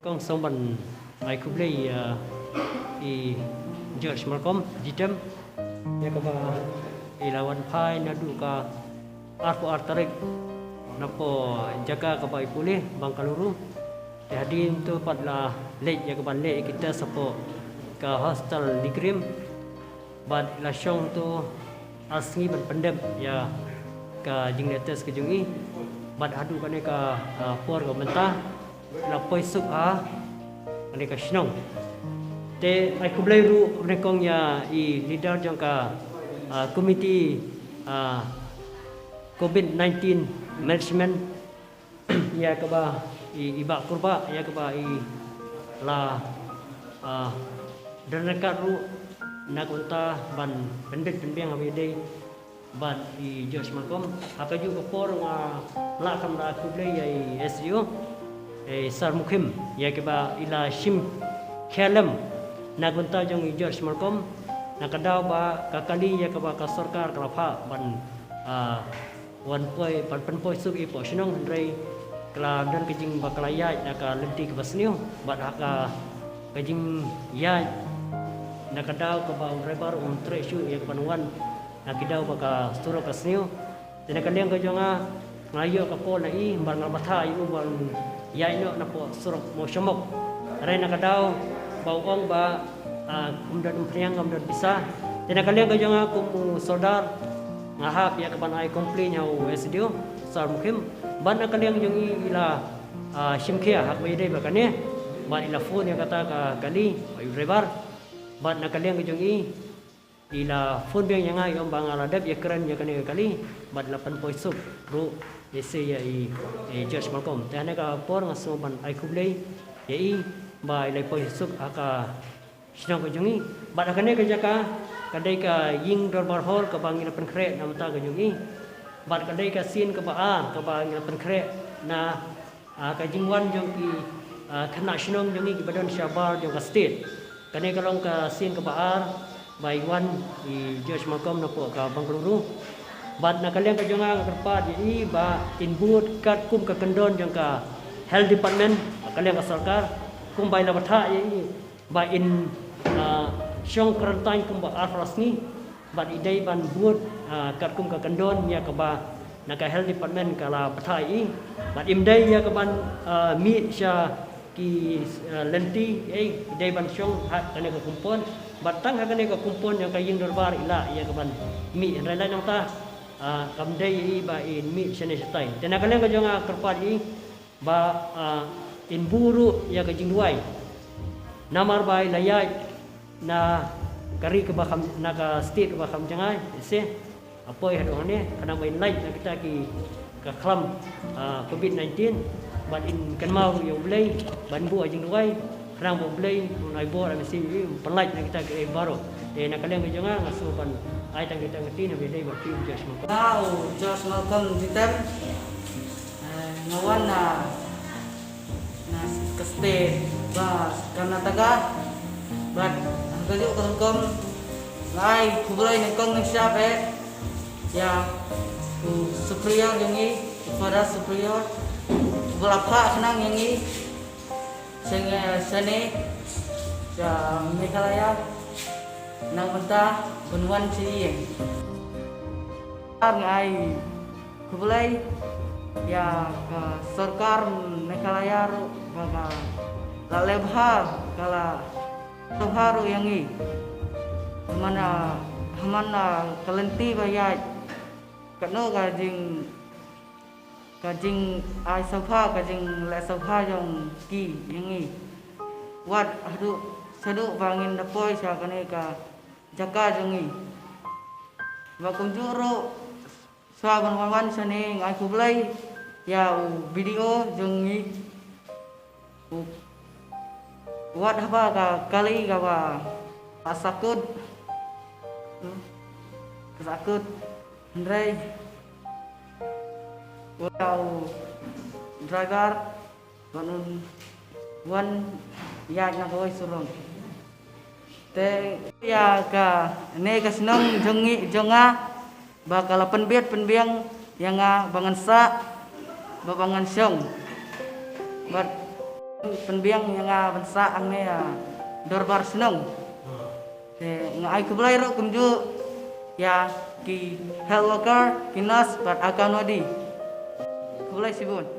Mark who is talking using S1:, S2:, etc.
S1: Kong somban ai kublai I George Malcolm jitem ya ka ba ilawan pai na du ka arpo artarik napo jaga ka ba ipuli Bangkaluru jadi tu padla late ya ka ban le kita sapo ka hostel Ligrim bad la syong tu asngi ban pendem ya ka jingletes ke jungi bad adu kane ka por ka mentah na poisuk ane ka shnong te ai kublai ru rekong ya I leader jong ka committee COVID-19 management ya ka ba iba kurba ya ka ba la dan dekat ru nak unta ban pendek penbiang habis ban George Malcolm apa juga por la kam la kublai ya SU Sar Mukhim ya ka ba ila shim khelem nagunta jong George Malcolm nakadaw ba kakali ya ka ba ka sarkar ka pha ban wan poi pan poi suk I po shnong rei kala dan kijing bakalaya naka lenti ka basniu bat haka kijing ya nakadaw ka ba rebar tre shu ya panwan nakidaw ba ka sturo ka sniu tinakaliang ka jonga ngayo ka po na I ban ngabatha yu ban ya ino na po surok mo syamok aray nakadaw bawang ba kumdan umpriang kumdan bisa tinakaliang ka jonga kum sodar ngahap ya kapan ay complain nya SDO Sar Mukhim ban nakaliang jong ila shimkhia hak bayde ba kane ban ila phone ya kata ka kali ay rebar ban nakaliang jong ila phone biang yang ay bang aladap ya keren ya kane kali ban 8 poisuk ru ese ya George Malcolm tane ka por ngaso ban ay kublai ya ba ila poisuk aka sinang ko jong ban kane ka jaka kadai ka ying dorbar hol ka bangila penkre na mata ka jong bat kadai ka sin ka ba bangila penkre na ka jingwan jong khana shinong jong ki badon shabar jong ka state kadai ka long ka sin ka ba by one George Malcolm na po ka Bangkaluru bat na kaliang ka jong karpat ba inbut kat kum ka kandon jong ka health department kaliang ka sarkar kum bay la batha ba in syong karantain kum ba arfrasni bat idai ban buat kat kum ka kandon ya ka ba naka health department kala bathai bat imdai ya ka ban mi sya ki lenti idai ban syong hat kane ka kumpon batang kane ka kumpon yang ka ying dorbar ila ya ka ban mi rela nang ta kamdai ba in mi syane setai tenakale ka jonga kerpat ba in buru ya ka jingduai namar bai layai na kari ke bakam naga state ke bakam jangai se apa ya doane kana main light na kita ki ka klam COVID-19 ban in kan mau ya ulai ban bu ajing duai rang bu ulai nai bo ra mesti penlight na kita ke baro na kalian ke jangan ngasu ban ai tang kita ngati na bedai ba tim George Malcolm
S2: George Malcolm ditem ngawan na kaste ba Karnataka bat gajuk kom lai kublai ne kong siap ya superior yangi pada superior berapa senang yangi sene ya Meghalaya nang mentah benuan sini ngai kublai ya sarkar Meghalaya ru baga la lebha kala Tuharu yang mana kelenti bayar kano kajing ai sofa kajing le sofa yang ki yang wat adu sadu bangin dapoi sa kane ka jaka jangi wa kunjuro sa ban sane ngai kublai ya video jangi wat apa ka kali ka ba sakut Andrei wow driver wan ya na boy surong te ya ka ne ka senong jonga bakal penbiang yang bangan sa babangan syong bat Penbiang yang bansa ang ya dorbar senong. Ngai kublai ro kumju ya ki health worker kinas bat akanodi. Kublai sibun.